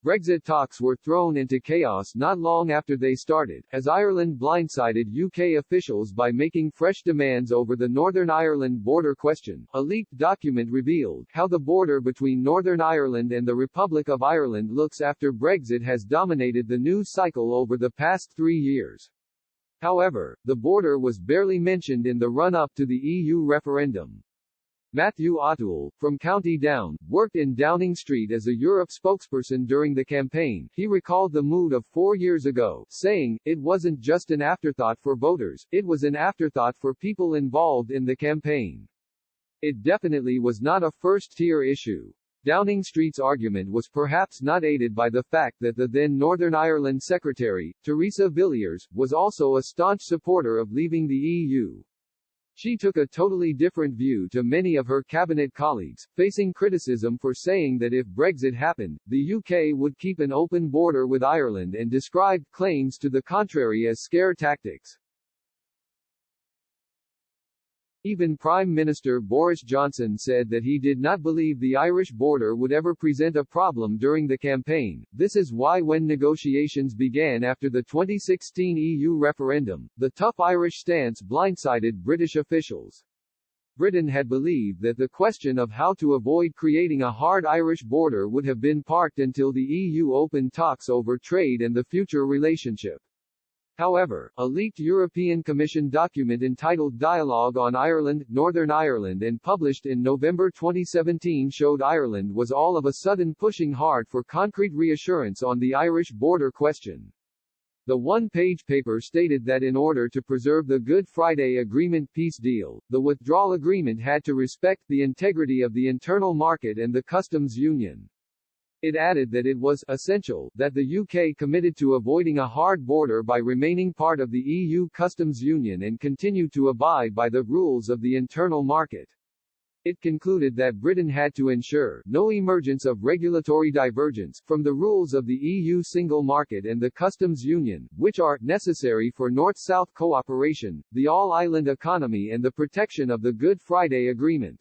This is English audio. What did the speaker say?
Brexit talks were thrown into chaos not long after they started, as Ireland blindsided UK officials by making fresh demands over the Northern Ireland border question. A leaked document revealed how the border between Northern Ireland and the Republic of Ireland looks after Brexit has dominated the news cycle over the past 3 years. However, the border was barely mentioned in the run-up to the EU referendum. Matthew O'Toole, from County Down, worked in Downing Street as a Europe spokesperson during the campaign. He recalled the mood of 4 years ago, saying, "It wasn't just an afterthought for voters, it was an afterthought for people involved in the campaign. It definitely was not a first-tier issue." Downing Street's argument was perhaps not aided by the fact that the then Northern Ireland Secretary, Theresa Villiers, was also a staunch supporter of leaving the EU. She took a totally different view to many of her cabinet colleagues, facing criticism for saying that if Brexit happened, the UK would keep an open border with Ireland, and described claims to the contrary as scare tactics. Even Prime Minister Boris Johnson said that he did not believe the Irish border would ever present a problem during the campaign. This is why when negotiations began after the 2016 EU referendum, the tough Irish stance blindsided British officials. Britain had believed that the question of how to avoid creating a hard Irish border would have been parked until the EU opened talks over trade and the future relationship. However, a leaked European Commission document entitled Dialogue on Ireland, Northern Ireland and published in November 2017 showed Ireland was all of a sudden pushing hard for concrete reassurance on the Irish border question. The one-page paper stated that in order to preserve the Good Friday Agreement peace deal, the withdrawal agreement had to respect the integrity of the internal market and the customs union. It added that it was essential that the UK committed to avoiding a hard border by remaining part of the EU customs union and continue to abide by the rules of the internal market. It concluded that Britain had to ensure no emergence of regulatory divergence from the rules of the EU single market and the customs union, which are necessary for North-South cooperation, the all-island economy and the protection of the Good Friday Agreement.